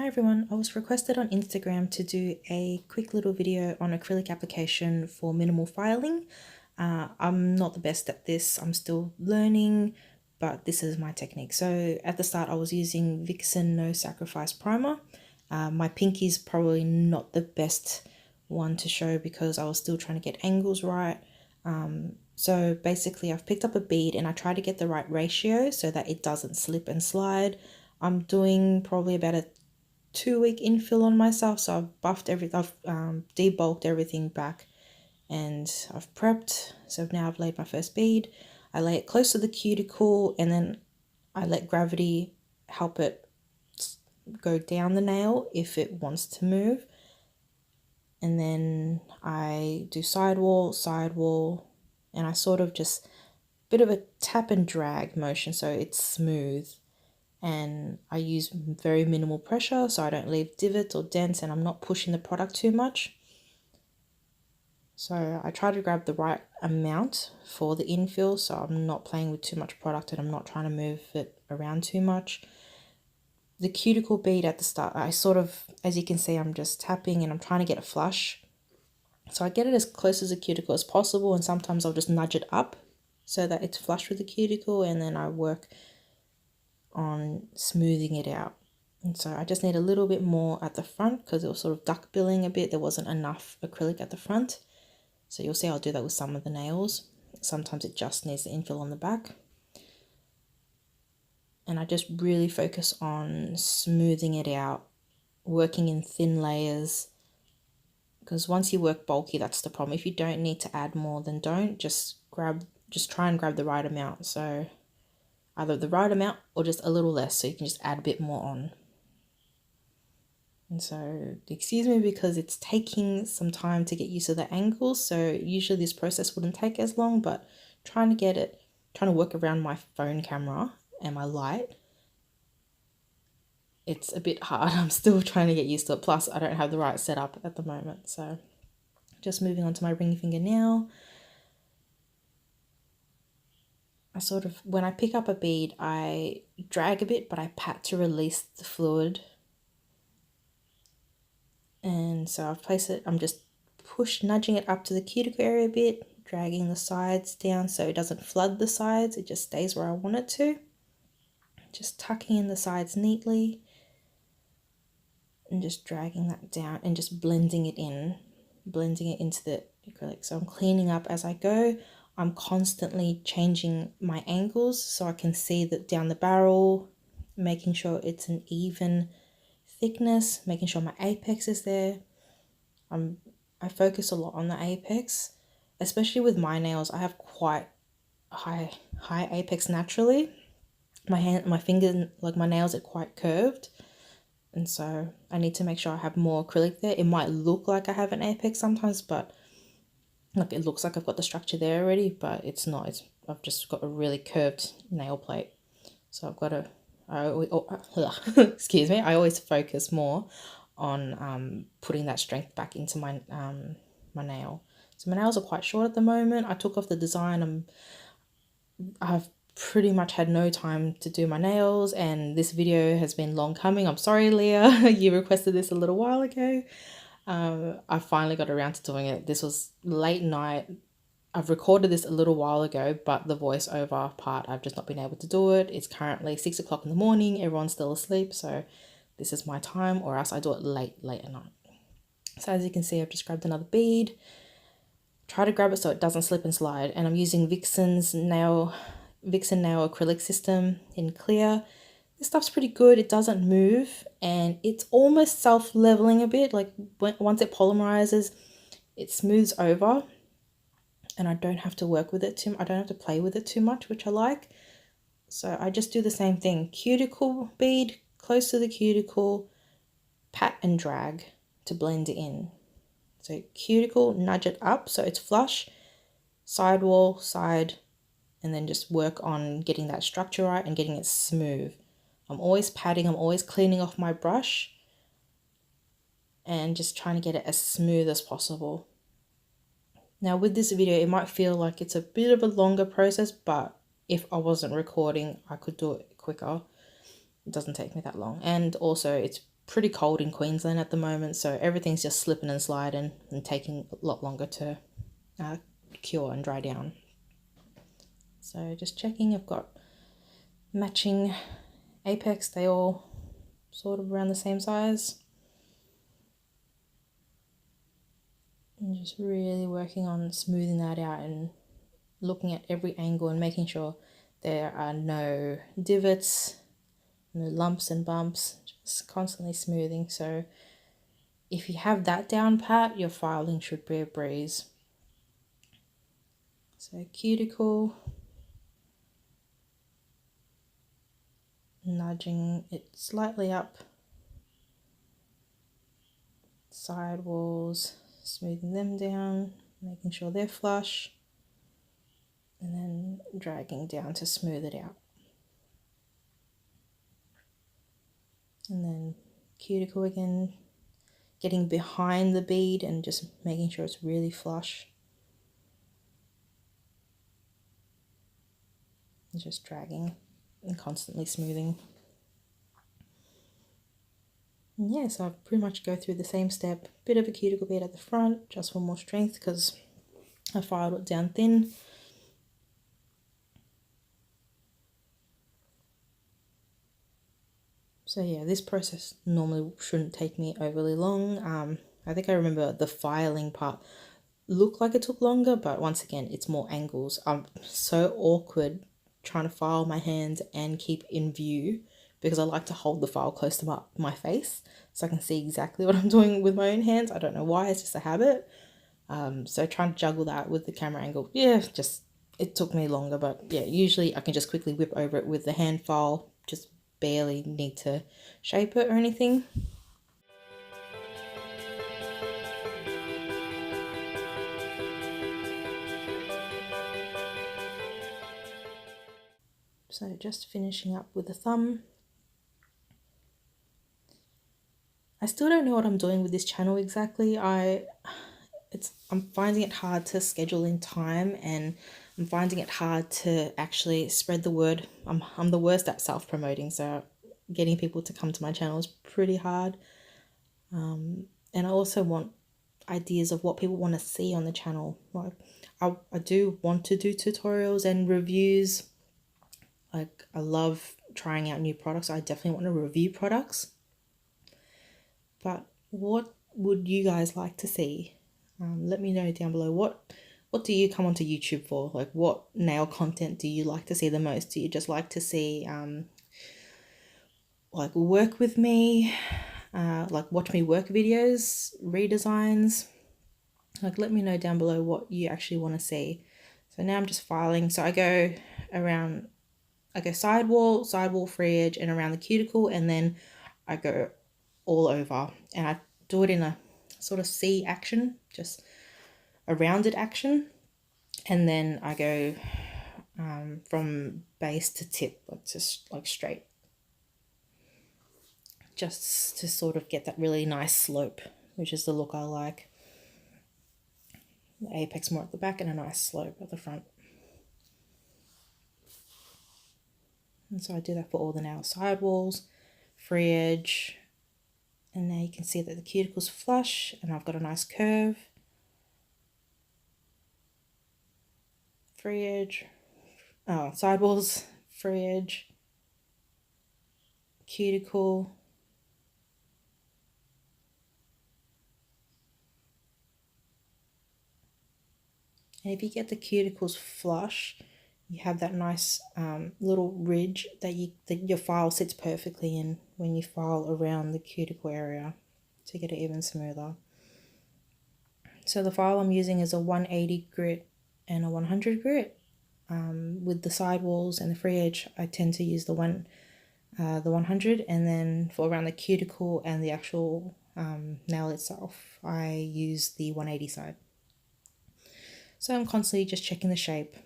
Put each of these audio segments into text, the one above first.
Hi everyone, I was requested on Instagram to do a quick little video on acrylic application for minimal filing. I'm not the best at this, I'm still learning, but this is my technique. So at the start I was using Vixen No Sacrifice Primer. My pinky is probably not the best one to show because I was still trying to get angles right. So basically I've picked up a bead and I try to get the right ratio so that it doesn't slip and slide. I'm doing probably about a 2-week infill on myself, so I've buffed everything, I've debulked everything back and I've prepped. So now I've laid my first bead. I lay it close to the cuticle and then I let gravity help it go down the nail if it wants to move. And then I do sidewall, and I sort of just bit of a tap and drag motion so it's smooth. And I use very minimal pressure so I don't leave divots or dents, and I'm not pushing the product too much. So I try to grab the right amount for the infill so I'm not playing with too much product and I'm not trying to move it around too much. The cuticle bead at the start, I sort of, as you can see, I'm just tapping and I'm trying to get it flush. So I get it as close as the cuticle as possible, and sometimes I'll just nudge it up so that it's flush with the cuticle, and then I work on smoothing it out. And so I just need a little bit more at the front because it was sort of duck billing a bit. There wasn't enough acrylic at the front. So you'll see I'll do that with some of the nails. Sometimes it just needs the infill on the back. And I just really focus on smoothing it out, working in thin layers, because once you work bulky, that's the problem. If you don't need to add more, then don't. Just try and grab the right amount. So either the right amount or just a little less so you can just add a bit more on. And so excuse me because it's taking some time to get used to the angles. So usually this process wouldn't take as long, but trying to work around my phone camera and my light, it's a bit hard. I'm still trying to get used to it. Plus I don't have the right setup at the moment. So just moving on to my ring finger now. I sort of, when I pick up a bead, I drag a bit, but I pat to release the fluid. And so I've placed it, I'm just nudging it up to the cuticle area a bit, dragging the sides down so it doesn't flood the sides, it just stays where I want it to. Just tucking in the sides neatly and just dragging that down and just blending it into the acrylic. So I'm cleaning up as I go. I'm constantly changing my angles so I can see that down the barrel, making sure it's an even thickness, making sure my apex is there. I focus a lot on the apex, especially with my nails. I have quite high apex naturally. My finger, like my nails are quite curved, and so I need to make sure I have more acrylic there. It might look like I have an apex sometimes, but like it looks like I've got the structure there already, but it's not. I've just got a really curved nail plate, so I've got to. Excuse me. I always focus more on putting that strength back into my my nail. So my nails are quite short at the moment. I took off the design. I've pretty much had no time to do my nails, and this video has been long coming. I'm sorry, Leah. You requested this a little while ago. I finally got around to doing it. This was late night. I've recorded this a little while ago, but the voiceover part, I've just not been able to do it. It's currently 6 o'clock in the morning. Everyone's still asleep. So this is my time, or else I do it late at night. So as you can see, I've just grabbed another bead. Try to grab it so it doesn't slip and slide. And I'm using Vixen Nail Acrylic System in clear. This stuff's pretty good. It doesn't move and it's almost self-leveling a bit. Like once it polymerizes, it smooths over. And I don't have to work with it I don't have to play with it too much, which I like. So I just do the same thing. Cuticle bead, close to the cuticle, pat and drag to blend it in. So cuticle, nudge it up so it's flush, sidewall, side, and then just work on getting that structure right and getting it smooth. I'm always patting, I'm always cleaning off my brush and just trying to get it as smooth as possible. Now with this video, it might feel like it's a bit of a longer process, but if I wasn't recording, I could do it quicker. It doesn't take me that long. And also it's pretty cold in Queensland at the moment, so everything's just slipping and sliding and taking a lot longer to cure and dry down. So just checking, I've got matching apex, they all sort of around the same size. And just really working on smoothing that out and looking at every angle and making sure there are no divots, no lumps and bumps, just constantly smoothing. So if you have that down pat, your filing should be a breeze. So cuticle, nudging it slightly up, side walls, smoothing them down, making sure they're flush, and then dragging down to smooth it out. And then cuticle again, getting behind the bead and just making sure it's really flush. And just dragging and constantly smoothing. And yeah, so I pretty much go through the same step. Bit of a cuticle bead at the front, just for more strength because I filed it down thin. So yeah, this process normally shouldn't take me overly long. I think I remember the filing part looked like it took longer, but once again, it's more angles. I'm so awkward trying to file my hands and keep in view because I like to hold the file close to my face so I can see exactly what I'm doing with my own hands. I don't know why, it's just a habit. So trying to juggle that with the camera angle, yeah, just it took me longer, but yeah, usually I can just quickly whip over it with the hand file, just barely need to shape it or anything. So just finishing up with the thumb. I still don't know what I'm doing with this channel exactly. I'm finding it hard to schedule in time, and I'm finding it hard to actually spread the word. I'm the worst at self-promoting, so getting people to come to my channel is pretty hard. And I also want ideas of what people want to see on the channel. Like I do want to do tutorials and reviews. Like I love trying out new products. I definitely want to review products. But what would you guys like to see? Let me know down below. What do you come onto YouTube for? Like what nail content do you like to see the most? Do you just like to see like work with me, like watch me work videos, redesigns? Like let me know down below what you actually want to see. So now I'm just filing. So I go sidewall, free edge, and around the cuticle, and then I go all over, and I do it in a sort of C action, just a rounded action, and then I go from base to tip, like just like straight, just to sort of get that really nice slope, which is the look I like. The apex more at the back and a nice slope at the front. And so I do that for all the nail sidewalls, free edge, and now you can see that the cuticle's flush and I've got a nice curve. Free edge, sidewalls, free edge, cuticle, and if you get the cuticles flush, you have that nice little ridge that your file sits perfectly in when you file around the cuticle area to get it even smoother. So the file I'm using is a 180 grit and a 100 grit. With the sidewalls and the free edge, I tend to use the 100, and then for around the cuticle and the actual nail itself, I use the 180 side. So I'm constantly just checking the shape,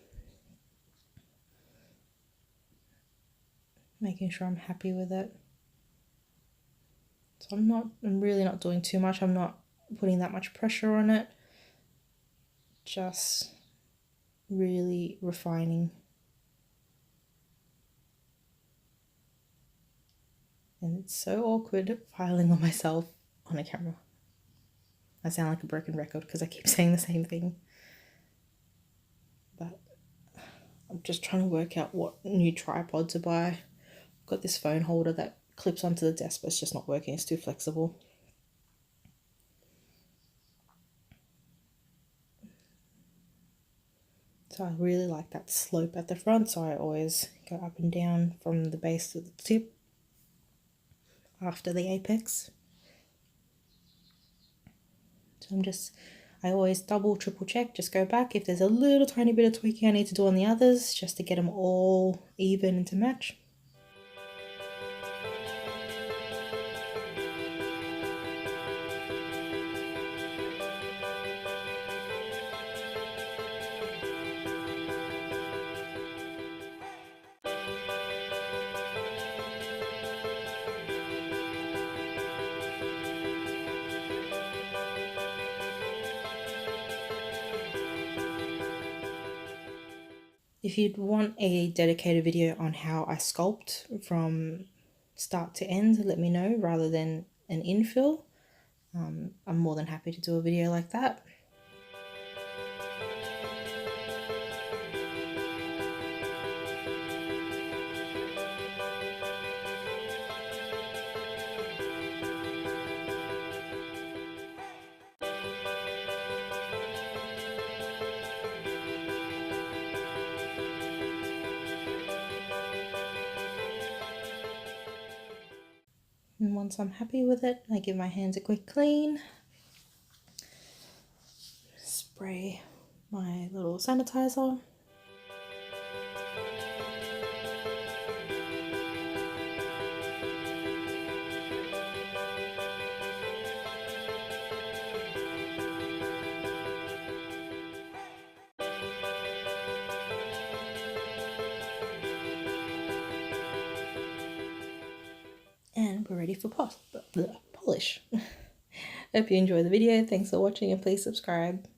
making sure I'm happy with it. So I'm really not doing too much. I'm not putting that much pressure on it. Just really refining. And it's so awkward filing on myself on a camera. I sound like a broken record because I keep saying the same thing. But I'm just trying to work out what new tripod to buy. I've got this phone holder that clips onto the desk, but it's just not working. It's too flexible. So I really like that slope at the front, so I always go up and down from the base to the tip after the apex. So I always double, triple check, just go back. If there's a little tiny bit of tweaking I need to do on the others, just to get them all even and to match. If you'd want a dedicated video on how I sculpt from start to end, let me know, rather than an infill. I'm more than happy to do a video like that. And once I'm happy with it, I give my hands a quick clean, spray my little sanitizer. And we're ready for polish. Hope you enjoyed the video. Thanks for watching and please subscribe.